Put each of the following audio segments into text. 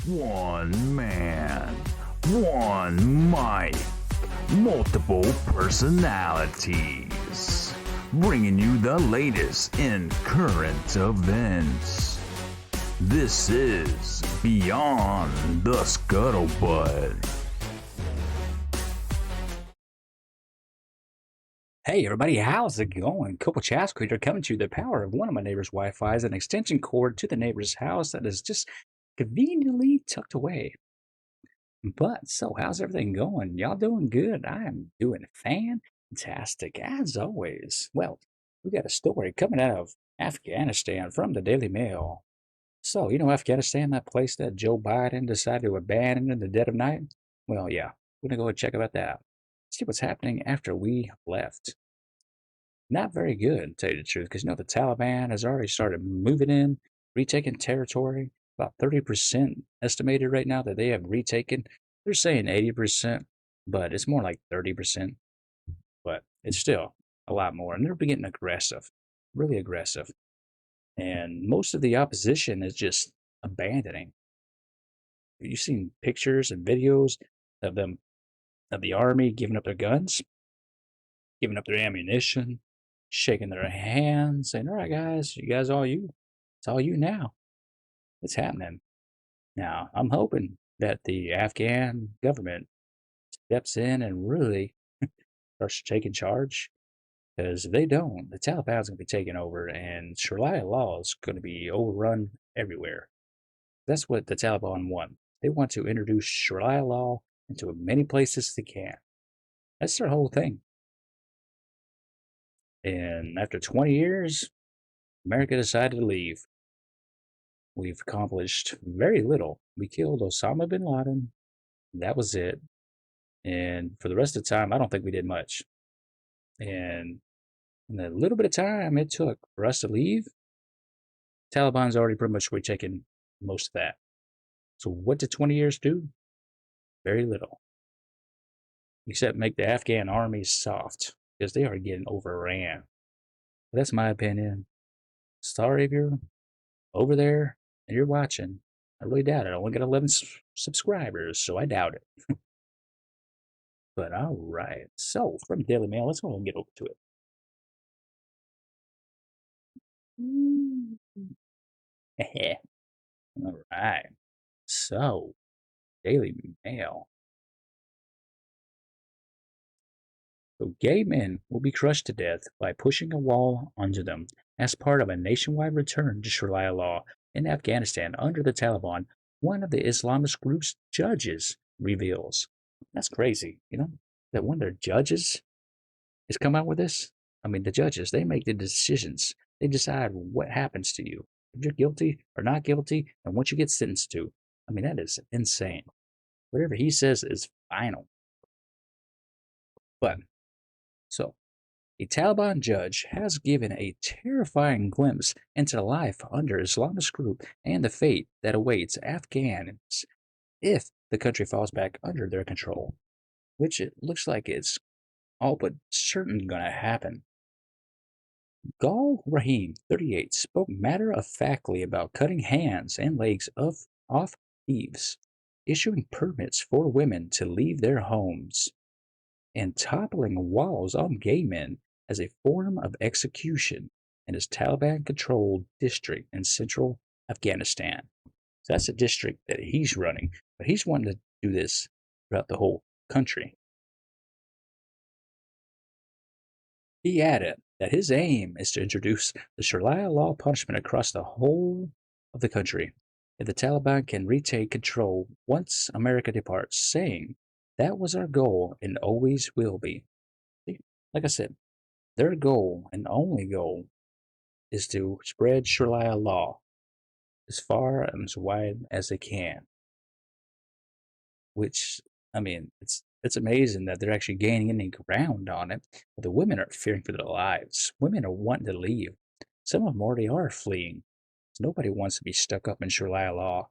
One man, one mic, multiple personalities, bringing you the latest in current events. This is Beyond the Scuttlebutt. Hey everybody, how's it going? Couple Chas Creator coming to you. The power of one of my neighbor's Wi-Fi is an extension cord to the neighbor's house that is just conveniently tucked away. But so how's everything going? Y'all doing good? I am doing fantastic as always. Well, we got a story coming out of Afghanistan from the Daily Mail. So, Afghanistan, that place that Joe Biden decided to abandon in the dead of night? Well, yeah, we're gonna go and check about that. See what's happening after we left. Not very good, to tell you the truth, because the Taliban has already started moving in, retaking territory. About 30% estimated right now that they have retaken. They're saying 80%, but it's more like 30%. But it's still a lot more. And they're getting aggressive, really aggressive. And most of the opposition is just abandoning. You've seen pictures and videos of them, of the army giving up their guns, giving up their ammunition, shaking their hands, saying, "All right, guys, you guys, it's all you now. It's happening." Now, I'm hoping that the Afghan government steps in and really starts taking charge, because if they don't, the Taliban's going to be taking over and Sharia law is going to be overrun everywhere. That's what the Taliban want. They want to introduce Sharia law into as many places as they can. That's their whole thing. And after 20 years, America decided to leave. We've accomplished very little. We killed Osama bin Laden. That was it. And for the rest of the time, I don't think we did much. And in the little bit of time it took for us to leave, Taliban's already pretty much retaken most of that. So what did 20 years do? Very little. Except make the Afghan army soft, because they are getting overran. That's my opinion. Sorry if you're over there and you're watching. I really doubt it. I only got 11 subscribers, so I doubt it. But all right. So from Daily Mail, let's go and get over to it. All right. So, Daily Mail. So, gay men will be crushed to death by pushing a wall under them as part of a nationwide return to Sharia law in Afghanistan under the Taliban, one of the Islamist group's judges reveals. That's crazy, that one of their judges has come out with this. I mean, the judges, they make the decisions. They decide what happens to you, if you're guilty or not guilty, and what you get sentenced to. I mean, that is insane. Whatever he says is final. But, so, a Taliban judge has given a terrifying glimpse into life under Islamist group and the fate that awaits Afghans if the country falls back under their control, which it looks like it's all but certain going to happen. Gal Rahim, 38, spoke matter-of-factly about cutting hands and legs off thieves, issuing permits for women to leave their homes, and toppling walls on gay men as a form of execution in his Taliban-controlled district in central Afghanistan. So that's a district that he's running, but he's wanting to do this throughout the whole country. He added that his aim is to introduce the Sharia law punishment across the whole of the country if the Taliban can retake control once America departs, saying that was our goal and always will be. See, like I said, their goal and only goal is to spread Sharia law as far and as wide as they can. Which, I mean, it's amazing that they're actually gaining any ground on it. But the women are fearing for their lives. Women are wanting to leave. Some of them already are fleeing. Nobody wants to be stuck up in Sharia law.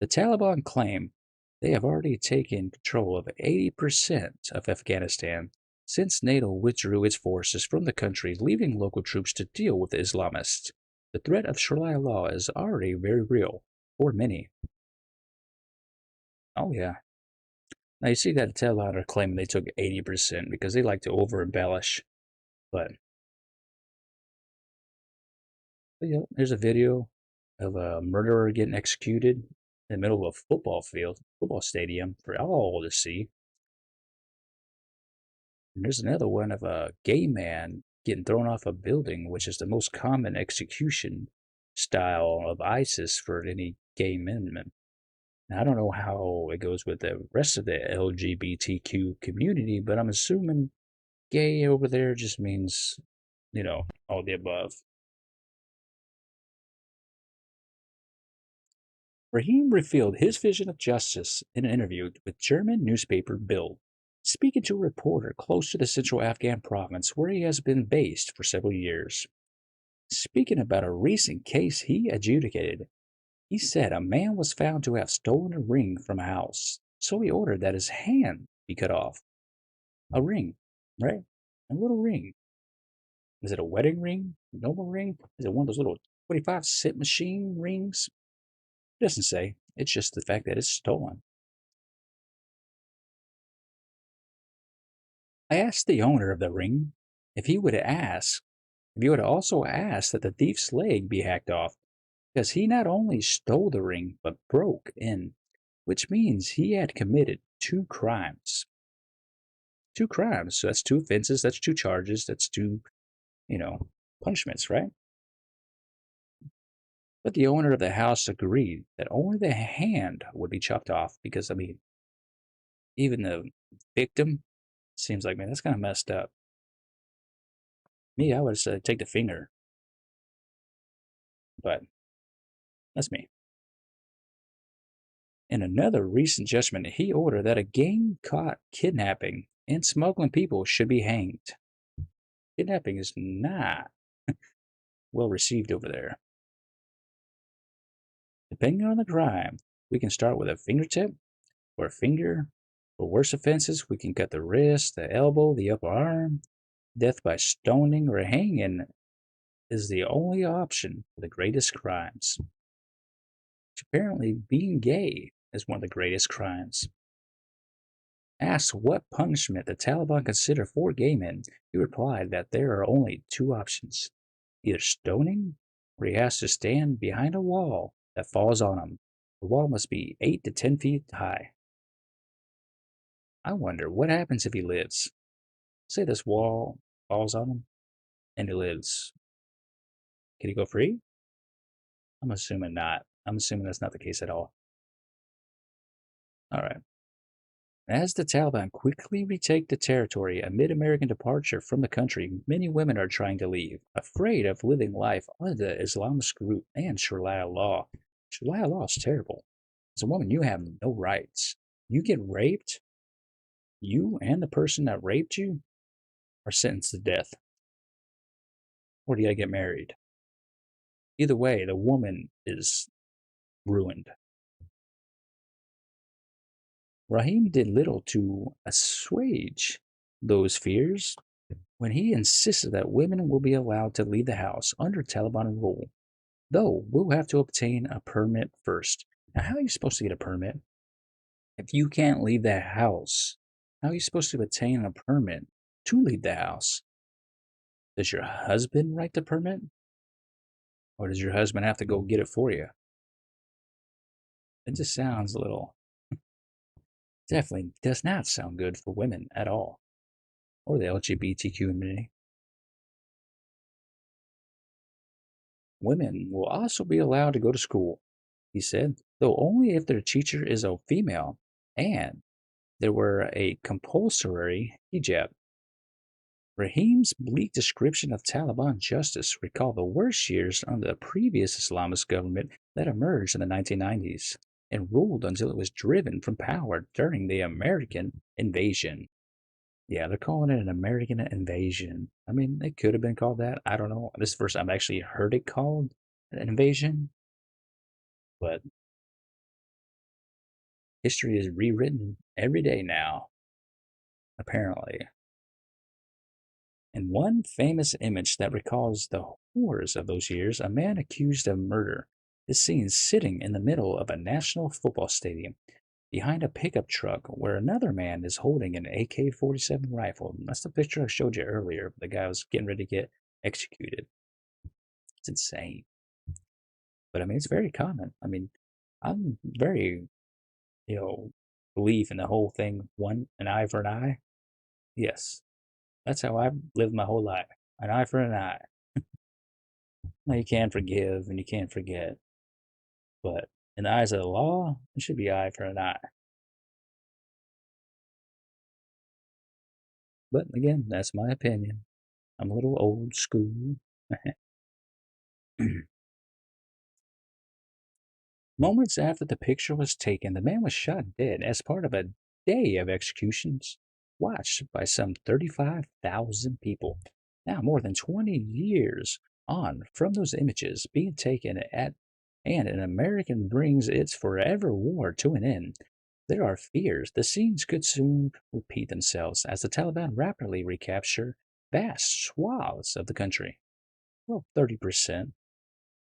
The Taliban claim they have already taken control of 80% of Afghanistan since NATO withdrew its forces from the country, leaving local troops to deal with the Islamists. The threat of Sharia law is already very real for many. Oh, yeah. Now, you see that Taliban are claiming they took 80% because they like to over embellish. But there's a video of a murderer getting executed in the middle of a football field, football stadium for all to see. And there's another one of a gay man getting thrown off a building, which is the most common execution style of ISIS for any gay men. Now, I don't know how it goes with the rest of the LGBTQ community, but I'm assuming gay over there just means, all the above. Rahim revealed his vision of justice in an interview with German newspaper Bild, speaking to a reporter close to the central Afghan province where he has been based for several years. Speaking about a recent case he adjudicated, he said a man was found to have stolen a ring from a house, so he ordered that his hand be cut off. A ring, right? A little ring. Is it a wedding ring? A normal ring? Is it one of those little 25-cent machine rings? It doesn't say. It's just the fact that it's stolen. I asked the owner of the ring if he would also ask that the thief's leg be hacked off, because he not only stole the ring but broke in, which means he had committed two crimes. Two crimes. So that's two offenses, that's two charges, that's two, punishments, right? But the owner of the house agreed that only the hand would be chopped off because, even the victim seems like, man, that's kind of messed up. Me, I would have said take the finger, but that's me. In another recent judgment, he ordered that a gang caught kidnapping and smuggling people should be hanged. Kidnapping is not well received over there. Depending on the crime, we can start with a fingertip or a finger. For worse offenses, we can cut the wrist, the elbow, the upper arm. Death by stoning or hanging is the only option for the greatest crimes. Apparently, being gay is one of the greatest crimes. Asked what punishment the Taliban consider for gay men, he replied that there are only two options: either stoning, or he has to stand behind a wall that falls on him. The wall must be 8 to 10 feet high. I wonder what happens if he lives. Say this wall falls on him and he lives. Can he go free? I'm assuming not. I'm assuming that's not the case at all. All right. As the Taliban quickly retake the territory amid American departure from the country, many women are trying to leave, afraid of living life under the Islamist group and Sharia law. Sharia law is terrible. As a woman, you have no rights. You get raped, you and the person that raped you are sentenced to death. Or do you gotta get married? Either way, the woman is ruined. Rahim did little to assuage those fears when he insisted that women will be allowed to leave the house under Taliban rule, though we'll have to obtain a permit first. Now, how are you supposed to get a permit if you can't leave the house? How are you supposed to obtain a permit to leave the house? Does your husband write the permit? Or does your husband have to go get it for you? It just sounds a little, definitely does not sound good for women at all, or the LGBTQ community. Women will also be allowed to go to school, he said, though only if their teacher is a female and there were a compulsory hijab. Rahim's bleak description of Taliban justice recalled the worst years under the previous Islamist government that emerged in the 1990s and ruled until it was driven from power during the American invasion. Yeah, they're calling it an American invasion. It could have been called that. I don't know. This is the first I've actually heard it called an invasion, but history is rewritten every day now, apparently. In one famous image that recalls the horrors of those years, a man accused of murder is seen sitting in the middle of a national football stadium behind a pickup truck where another man is holding an AK-47 rifle. That's the picture I showed you earlier. The guy was getting ready to get executed. It's insane. But I mean, it's very common. I mean, I'm very, you know, believe in the whole thing an eye for an eye. Yes, that's how I've lived my whole life. An eye for an eye. Now, you can forgive and you can forget, but in the eyes of the law, it should be eye for an eye. But again, that's my opinion. I'm a little old school. Moments after the picture was taken, the man was shot dead as part of a day of executions watched by some 35,000 people. Now, more than 20 years on from those images being taken and an American brings its forever war to an end, there are fears the scenes could soon repeat themselves as the Taliban rapidly recapture vast swaths of the country. Well, 30%.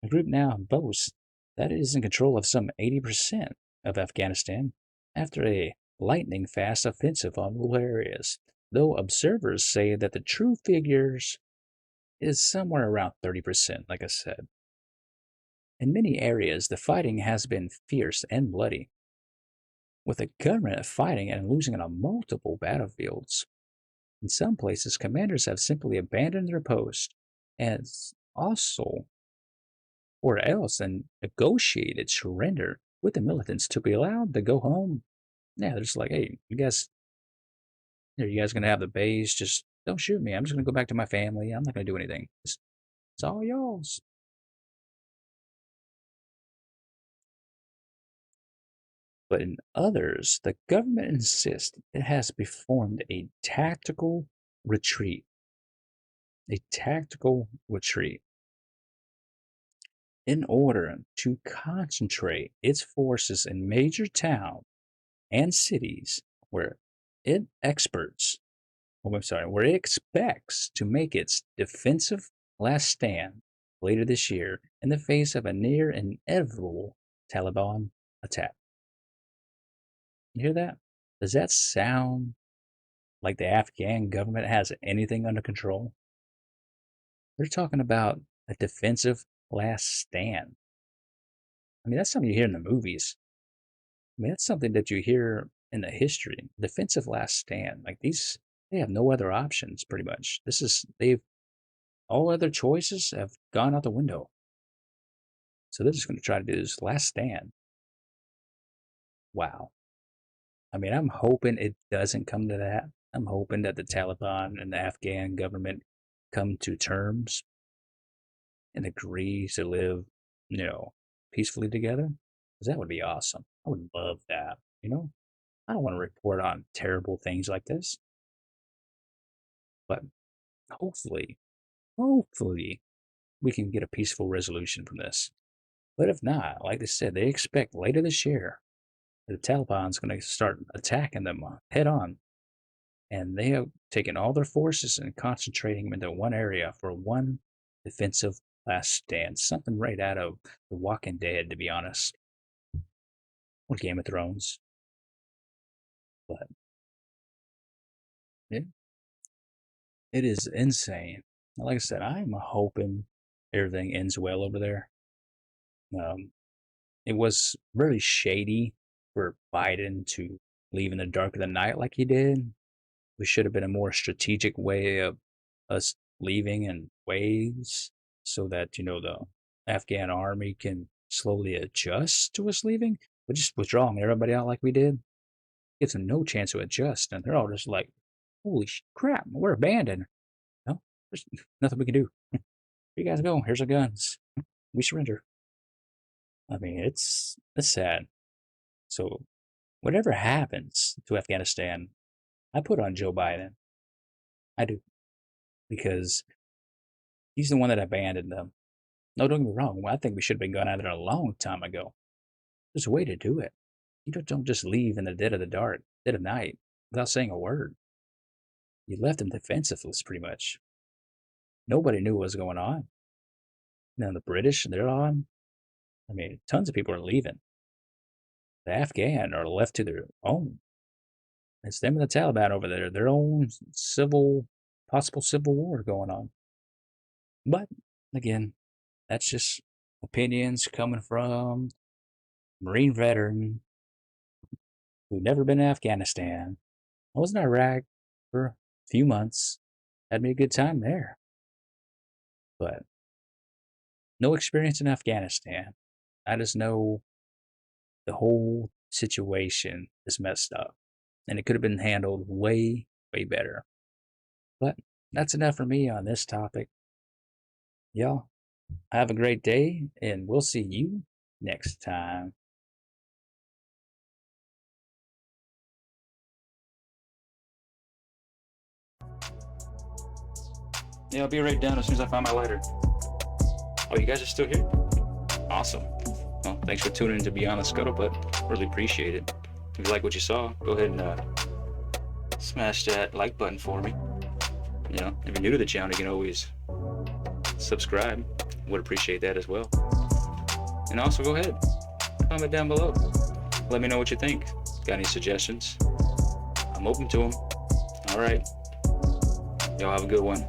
The group now boasts that it is in control of some 80% of Afghanistan after a lightning fast offensive on rural areas, though observers say that the true figures is somewhere around 30%, like I said. In many areas, the fighting has been fierce and bloody, with the government fighting and losing on multiple battlefields. In some places, commanders have simply abandoned their post and also or else and negotiated surrender with the militants to be allowed to go home. Yeah, they're just like, hey, you guys gonna have the base? Just don't shoot me. I'm just gonna go back to my family. I'm not gonna do anything. It's all y'all's. But in others, the government insists it has performed a tactical retreat. A tactical retreat in order to concentrate its forces in major towns and cities where it experts, where it expects to make its defensive last stand later this year in the face of a near inevitable Taliban attack. You hear that? Does that sound like the Afghan government has anything under control? They're talking about a defensive last stand. I mean, that's something you hear in the movies. I mean, that's something that you hear in the history. Defensive last stand. Like these, they have no other options, pretty much. They've, all other choices have gone out the window. So they're just going to try to do this last stand. Wow. I mean, I'm hoping it doesn't come to that. I'm hoping that the Taliban and the Afghan government come to terms and agree to live, peacefully together. Because that would be awesome. I would love that. I don't want to report on terrible things like this, but hopefully, we can get a peaceful resolution from this. But if not, like they said, they expect later this year the Taliban's going to start attacking them head on. And they have taken all their forces and concentrating them into one area for one defensive last stand. Something right out of The Walking Dead, to be honest, or Game of Thrones. But it, it is insane. Like I said, I'm hoping everything ends well over there. Um, it was really shady for Biden to leave in the dark of the night like he did. We should have been a more strategic way of us leaving in waves so that, the Afghan army can slowly adjust to us leaving. But just withdrawing everybody out like we did gives them no chance to adjust. And they're all just like, holy crap, we're abandoned. No, there's nothing we can do. Here you guys go. Here's our guns. We surrender. I mean, it's sad. So whatever happens to Afghanistan, I put on Joe Biden. I do. Because he's the one that abandoned them. No, don't get me wrong. I think we should have been gone out of there a long time ago. There's a way to do it. You don't just leave in the dead of the dark, dead of night, without saying a word. You left them defenseless, pretty much. Nobody knew what was going on. Now the British, they're on. I mean, tons of people are leaving. The Afghan are left to their own. It's them and the Taliban over there. Their own possible civil war going on. But again, that's just opinions coming from Marine veteran who never been to Afghanistan. I was in Iraq for a few months. Had me a good time there. But no experience in Afghanistan. I just know the whole situation is messed up. And it could have been handled way, way better. But that's enough for me on this topic. Y'all, have a great day, and we'll see you next time. Yeah, I'll be right down as soon as I find my lighter. Oh, you guys are still here? Awesome. Well, thanks for tuning in to Beyond the Scuttlebutt. Really appreciate it. If you like what you saw, go ahead and smash that like button for me. You know, if you're new to the channel, you can always subscribe. Would appreciate that as well. And also go ahead, comment down below. Let me know what you think. Got any suggestions? I'm open to them. All right. Y'all have a good one.